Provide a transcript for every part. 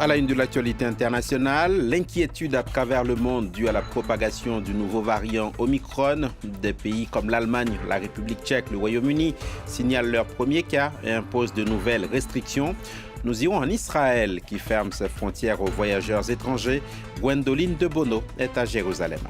À la une de l'actualité internationale, l'inquiétude à travers le monde due à la propagation du nouveau variant Omicron. Des pays comme l'Allemagne, la République tchèque, le Royaume-Uni signalent leur premier cas et imposent de nouvelles restrictions. Nous irons en Israël qui ferme ses frontières aux voyageurs étrangers. Gwendoline de Bono est à Jérusalem.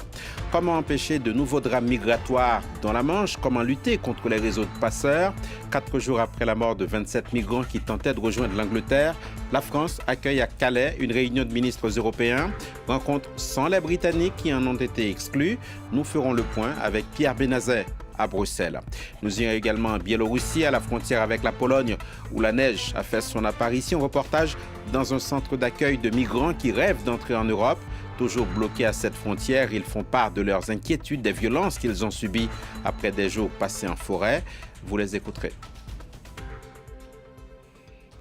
Comment empêcher de nouveaux drames migratoires dans la Manche? Comment lutter contre les réseaux de passeurs? 4 jours après la mort de 27 migrants qui tentaient de rejoindre l'Angleterre, la France accueille à Calais une réunion de ministres européens. Rencontre sans les Britanniques qui en ont été exclus. Nous ferons le point avec Pierre Benazet à Bruxelles. Nous irons également en Biélorussie, à la frontière avec la Pologne, où la neige a fait son apparition. Reportage dans un centre d'accueil de migrants qui rêvent d'entrer en Europe. Toujours bloqués à cette frontière, ils font part de leurs inquiétudes, des violences qu'ils ont subies après des jours passés en forêt. Vous les écouterez.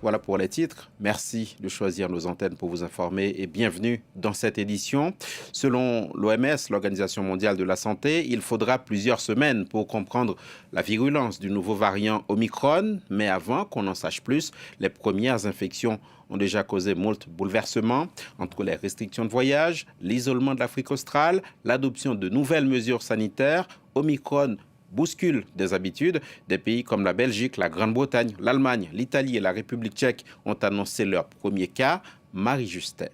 Voilà pour les titres. Merci de choisir nos antennes pour vous informer et bienvenue dans cette édition. Selon l'OMS, l'Organisation mondiale de la santé, il faudra plusieurs semaines pour comprendre la virulence du nouveau variant Omicron. Mais avant qu'on en sache plus, les premières infections ont déjà causé moult bouleversements entre les restrictions de voyage, l'isolement de l'Afrique australe, l'adoption de nouvelles mesures sanitaires. Omicron bouscule des habitudes. Des pays comme la Belgique, la Grande-Bretagne, l'Allemagne, l'Italie et la République tchèque ont annoncé leur premier cas. Marie Justet.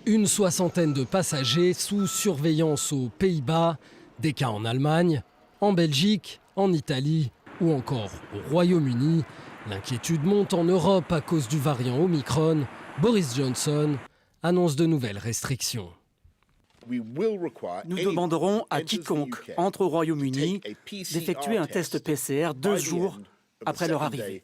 Une soixantaine de passagers sous surveillance aux Pays-Bas, des cas en Allemagne, en Belgique, en Italie ou encore au Royaume-Uni. L'inquiétude monte en Europe à cause du variant Omicron. Boris Johnson annonce de nouvelles restrictions. Nous demanderons à quiconque entre au Royaume-Uni d'effectuer un test PCR 2 jours après leur arrivée.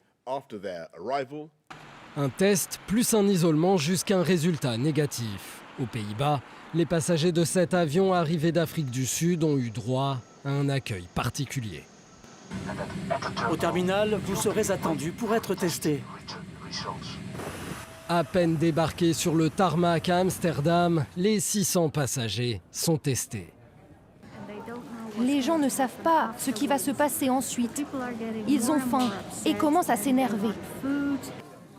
Un test plus un isolement jusqu'à un résultat négatif. Aux Pays-Bas, les passagers de cet avion arrivés d'Afrique du Sud ont eu droit à un accueil particulier. Au terminal, vous serez attendus pour être testés. À peine débarqués sur le tarmac à Amsterdam, les 600 passagers sont testés. Les gens ne savent pas ce qui va se passer ensuite. Ils ont faim et commencent à s'énerver.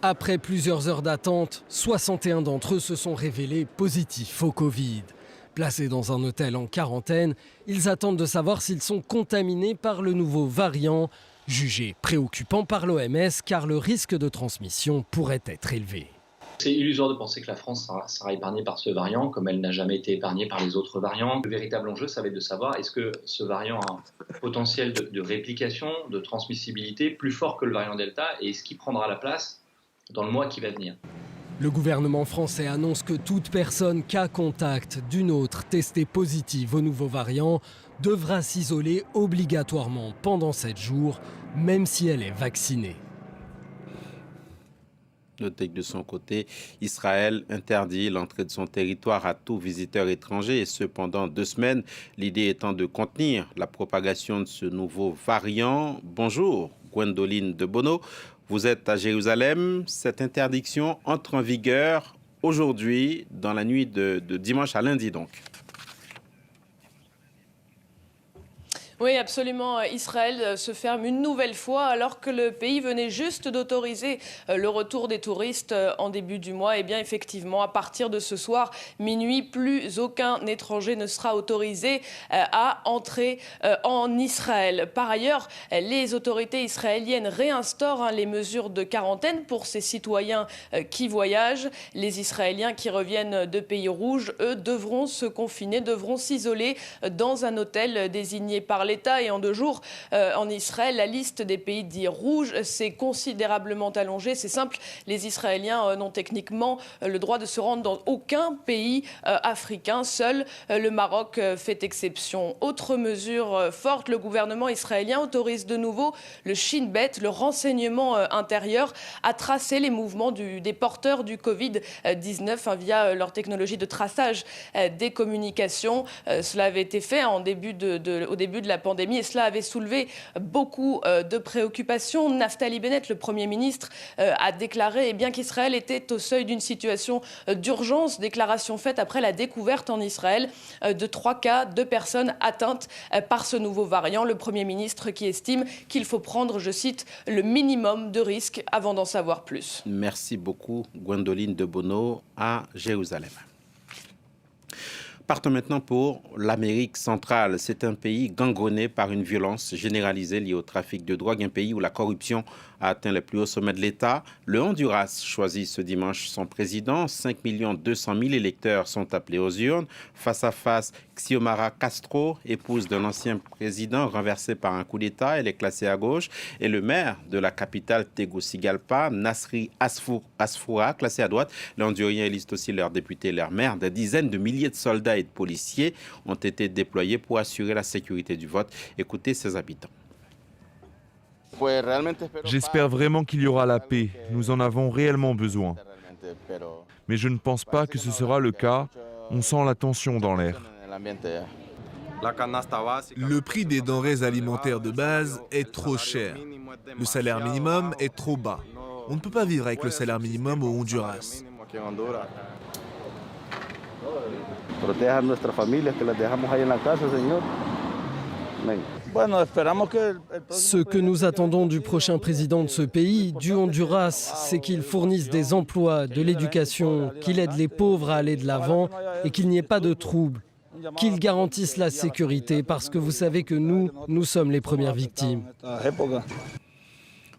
Après plusieurs heures d'attente, 61 d'entre eux se sont révélés positifs au Covid. Placés dans un hôtel en quarantaine, ils attendent de savoir s'ils sont contaminés par le nouveau variant, jugé préoccupant par l'OMS car le risque de transmission pourrait être élevé. C'est illusoire de penser que la France sera épargnée par ce variant, comme elle n'a jamais été épargnée par les autres variants. Le véritable enjeu, ça va être de savoir est-ce que ce variant a un potentiel de réplication, de transmissibilité plus fort que le variant Delta, et est-ce qu'il prendra la place dans le mois qui va venir. Le gouvernement français annonce que toute personne cas contact d'une autre testée positive au nouveau variant devra s'isoler obligatoirement pendant 7 jours, même si elle est vaccinée. Notez que de son côté, Israël interdit l'entrée de son territoire à tout visiteur étranger, et ce pendant 2 semaines, l'idée étant de contenir la propagation de ce nouveau variant. Bonjour, Gwendoline de Bono, vous êtes à Jérusalem. Cette interdiction entre en vigueur aujourd'hui, dans la nuit de dimanche à lundi donc. Oui, absolument. Israël se ferme une nouvelle fois alors que le pays venait juste d'autoriser le retour des touristes en début du mois. Et bien effectivement, à partir de ce soir, minuit, plus aucun étranger ne sera autorisé à entrer en Israël. Par ailleurs, les autorités israéliennes réinstaurent les mesures de quarantaine pour ces citoyens qui voyagent. Les Israéliens qui reviennent de pays rouges, eux, devront se confiner, devront s'isoler dans un hôtel désigné par l'État. Et en 2 jours, en Israël, la liste des pays dits rouges s'est considérablement allongée. C'est simple, les Israéliens n'ont techniquement le droit de se rendre dans aucun pays africain. Seul le Maroc fait exception. Autre mesure forte, le gouvernement israélien autorise de nouveau le Shin Bet, le renseignement intérieur, à tracer les mouvements des porteurs du Covid-19 via leur technologie de traçage des communications. Cela avait été fait au début de la pandémie et cela avait soulevé beaucoup de préoccupations. Naftali Bennett, le Premier ministre, a déclaré qu'Israël était au seuil d'une situation d'urgence, déclaration faite après la découverte en Israël de 3 cas de personnes atteintes par ce nouveau variant. Le Premier ministre qui estime qu'il faut prendre, je cite, le minimum de risques avant d'en savoir plus. Merci beaucoup, Gwendoline de Bono, à Jérusalem. Partons maintenant pour l'Amérique centrale. C'est un pays gangrené par une violence généralisée liée au trafic de drogue, un pays où la corruption a atteint les plus hauts sommets de l'État. Le Honduras choisit ce dimanche son président. 5 200 000 électeurs sont appelés aux urnes. Face à face, Xiomara Castro, épouse d'un ancien président renversé par un coup d'État, elle est classée à gauche. Et le maire de la capitale Tegucigalpa, Nasri Asfoura, classé à droite. Les Honduriens élisent aussi leurs députés et leurs maires. Des dizaines de milliers de soldats et de policiers ont été déployés pour assurer la sécurité du vote. Écoutez ses habitants. J'espère vraiment qu'il y aura la paix. Nous en avons réellement besoin. Mais je ne pense pas que ce sera le cas. On sent la tension dans l'air. Le prix des denrées alimentaires de base est trop cher. Le salaire minimum est trop bas. On ne peut pas vivre avec le salaire minimum au Honduras. Ce que nous attendons du prochain président de ce pays, du Honduras, c'est qu'il fournisse des emplois, de l'éducation, qu'il aide les pauvres à aller de l'avant et qu'il n'y ait pas de troubles. Qu'il garantisse la sécurité parce que vous savez que nous sommes les premières victimes.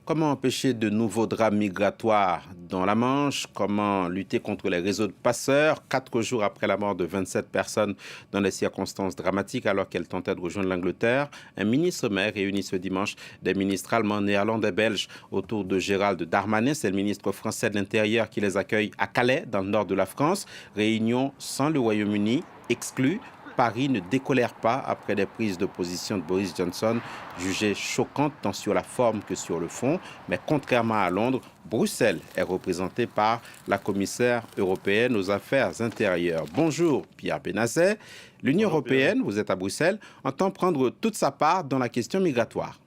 Comment empêcher de nouveaux drames migratoires dans la Manche? Comment lutter contre les réseaux de passeurs 4 jours après la mort de 27 personnes dans des circonstances dramatiques alors qu'elles tentaient de rejoindre l'Angleterre? Un ministre-maire réunit ce dimanche des ministres allemands, néerlandais, belges autour de Gérald Darmanin. C'est le ministre français de l'Intérieur qui les accueille à Calais, dans le nord de la France. Réunion sans le Royaume-Uni, exclu. Paris ne décolère pas après des prises de position de Boris Johnson, jugées choquantes tant sur la forme que sur le fond. Mais contrairement à Londres, Bruxelles est représentée par la commissaire européenne aux affaires intérieures. Bonjour Pierre Benazet. L'Union européenne, vous êtes à Bruxelles, entend prendre toute sa part dans la question migratoire.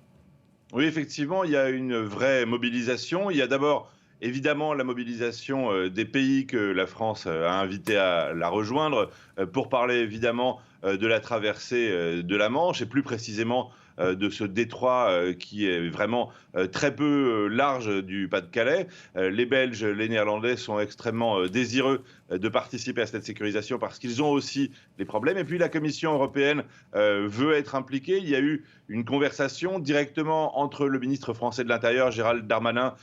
Oui, effectivement, il y a une vraie mobilisation. Il y a d'abord évidemment la mobilisation des pays que la France a invités à la rejoindre pour parler évidemment de la traversée de la Manche et plus précisément de ce détroit qui est vraiment très peu large du Pas-de-Calais. Les Belges, les Néerlandais sont extrêmement désireux de participer à cette sécurisation parce qu'ils ont aussi des problèmes. Et puis la Commission européenne veut être impliquée. Il y a eu une conversation directement entre le ministre français de l'Intérieur, Gérald Darmanin,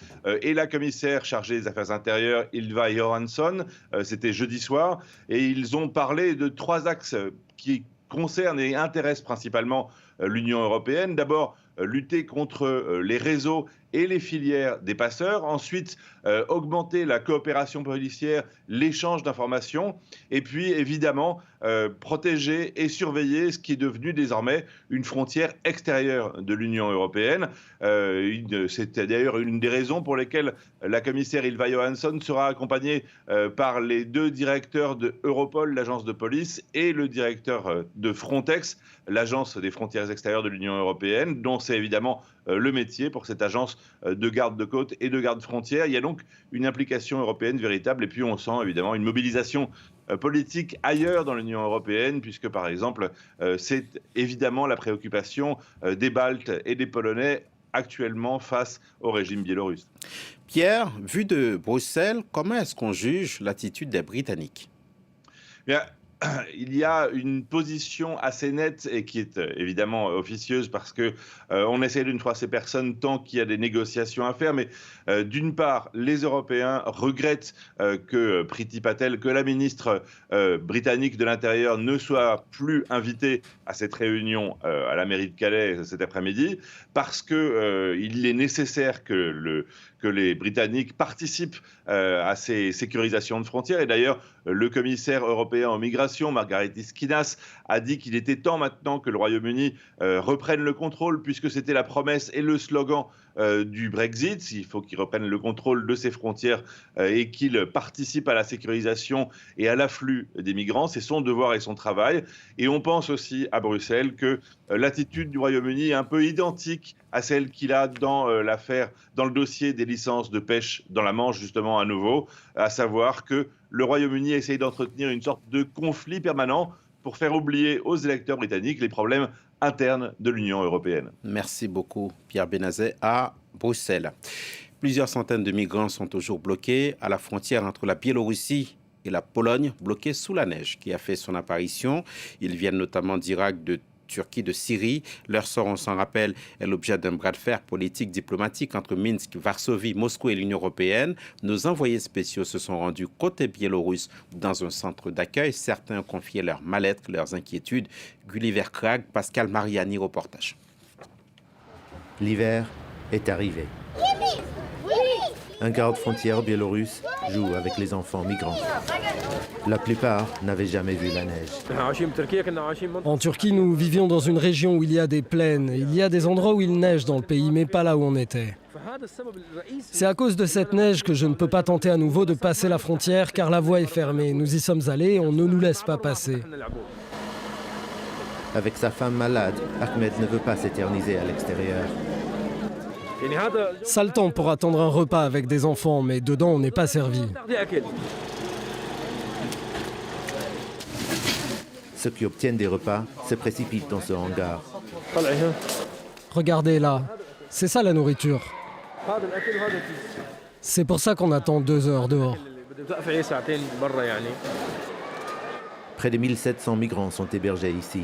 et la commissaire chargée des Affaires intérieures, Ylva Johansson. C'était jeudi soir. Et ils ont parlé de 3 axes qui concernent et intéressent principalement l'Union européenne. D'abord, lutter contre les réseaux et les filières des passeurs. Ensuite, augmenter la coopération policière, l'échange d'informations. Et puis, évidemment, protéger et surveiller ce qui est devenu désormais une frontière extérieure de l'Union européenne. C'est d'ailleurs une des raisons pour lesquelles la commissaire Ylva Johansson sera accompagnée par les 2 directeurs de Europol, l'agence de police, et le directeur de Frontex, l'agence des frontières extérieures de l'Union européenne, dont c'est évidemment le métier pour cette agence de garde de côte et de garde frontière. Il y a donc une implication européenne véritable et puis on sent évidemment une mobilisation politique ailleurs dans l'Union européenne puisque par exemple c'est évidemment la préoccupation des Baltes et des Polonais actuellement face au régime biélorusse. Pierre, vu de Bruxelles, comment est-ce qu'on juge l'attitude des Britanniques? Bien, il y a une position assez nette et qui est évidemment officieuse parce que on essaie de ne froisser personne tant qu'il y a des négociations à faire. Mais d'une part, les Européens regrettent que Priti Patel, que la ministre britannique de l'Intérieur ne soit plus invitée à cette réunion à la mairie de Calais cet après-midi parce que il est nécessaire que que les Britanniques participent à ces sécurisations de frontières. Et d'ailleurs, le commissaire européen aux migrations, Margaritis Schinas, a dit qu'il était temps maintenant que le Royaume-Uni reprenne le contrôle, puisque c'était la promesse et le slogan du Brexit. Il faut qu'il reprenne le contrôle de ses frontières et qu'il participe à la sécurisation et à l'afflux des migrants. C'est son devoir et son travail. Et on pense aussi à Bruxelles que l'attitude du Royaume-Uni est un peu identique à celle qu'il a dans dans le dossier des licences de pêche dans la Manche, justement, à nouveau, à savoir que le Royaume-Uni essaye d'entretenir une sorte de conflit permanent pour faire oublier aux électeurs britanniques les problèmes internes de l'Union européenne. Merci beaucoup, Pierre Benazet, à Bruxelles. Plusieurs centaines de migrants sont toujours bloqués à la frontière entre la Biélorussie et la Pologne, bloqués sous la neige qui a fait son apparition. Ils viennent notamment d'Irak, de Turquie, de Syrie. Leur sort, on s'en rappelle, est l'objet d'un bras de fer politique diplomatique entre Minsk, Varsovie, Moscou et l'Union européenne. Nos envoyés spéciaux se sont rendus côté biélorusse dans un centre d'accueil. Certains ont confié leur mal-être, leurs inquiétudes. Gulliver Krag, Pascal Mariani, reportage. L'hiver est arrivé. Un garde-frontière biélorusse joue avec les enfants migrants. La plupart n'avaient jamais vu la neige. En Turquie, nous vivions dans une région où il y a des plaines. Il y a des endroits où il neige dans le pays, mais pas là où on était. C'est à cause de cette neige que je ne peux pas tenter à nouveau de passer la frontière, car la voie est fermée. Nous y sommes allés et on ne nous laisse pas passer. Avec sa femme malade, Ahmed ne veut pas s'éterniser à l'extérieur. Sale temps pour attendre un repas avec des enfants, mais dedans on n'est pas servi. Ceux qui obtiennent des repas se précipitent dans ce hangar. Regardez là, c'est ça la nourriture. C'est pour ça qu'on attend 2 heures dehors. Près de 1700 migrants sont hébergés ici.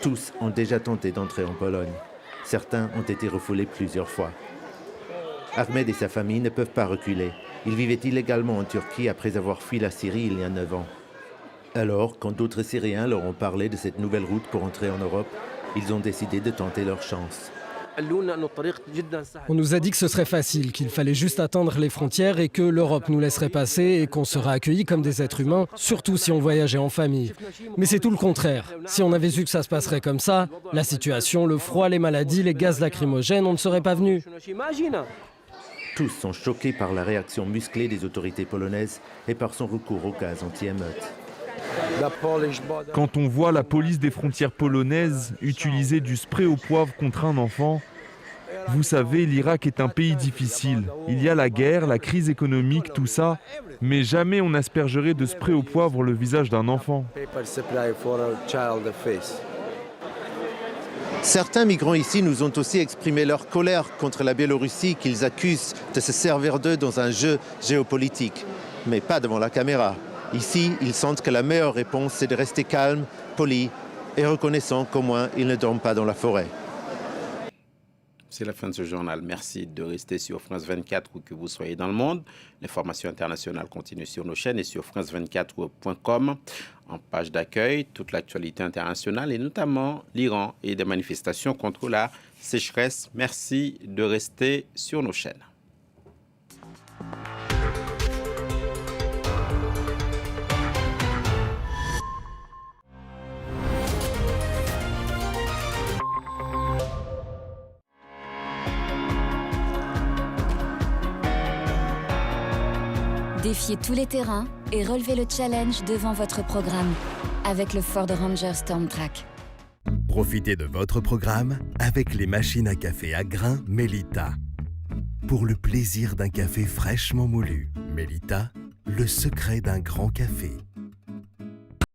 Tous ont déjà tenté d'entrer en Pologne. Certains ont été refoulés plusieurs fois. Ahmed et sa famille ne peuvent pas reculer. Ils vivaient illégalement en Turquie après avoir fui la Syrie il y a 9 ans. Alors, quand d'autres Syriens leur ont parlé de cette nouvelle route pour entrer en Europe, ils ont décidé de tenter leur chance. On nous a dit que ce serait facile, qu'il fallait juste atteindre les frontières et que l'Europe nous laisserait passer et qu'on serait accueillis comme des êtres humains, surtout si on voyageait en famille. Mais c'est tout le contraire. Si on avait su que ça se passerait comme ça, la situation, le froid, les maladies, les gaz lacrymogènes, on ne serait pas venus. Tous sont choqués par la réaction musclée des autorités polonaises et par son recours au gaz anti-émeute. Quand on voit la police des frontières polonaises utiliser du spray au poivre contre un enfant, vous savez, l'Irak est un pays difficile. Il y a la guerre, la crise économique, tout ça, mais jamais on aspergerait de spray au poivre le visage d'un enfant. Certains migrants ici nous ont aussi exprimé leur colère contre la Biélorussie qu'ils accusent de se servir d'eux dans un jeu géopolitique, mais pas devant la caméra. Ici, ils sentent que la meilleure réponse, c'est de rester calme, poli et reconnaissant qu'au moins ils ne dorment pas dans la forêt. C'est la fin de ce journal. Merci de rester sur France 24 où que vous soyez dans le monde. L'information internationale continue sur nos chaînes et sur france24.com. En page d'accueil, toute l'actualité internationale et notamment l'Iran et des manifestations contre la sécheresse. Merci de rester sur nos chaînes. Défiez tous les terrains et relevez le challenge devant votre programme avec le Ford Ranger StormTrack. Profitez de votre programme avec les machines à café à grains Melita. Pour le plaisir d'un café fraîchement moulu, Melita, le secret d'un grand café.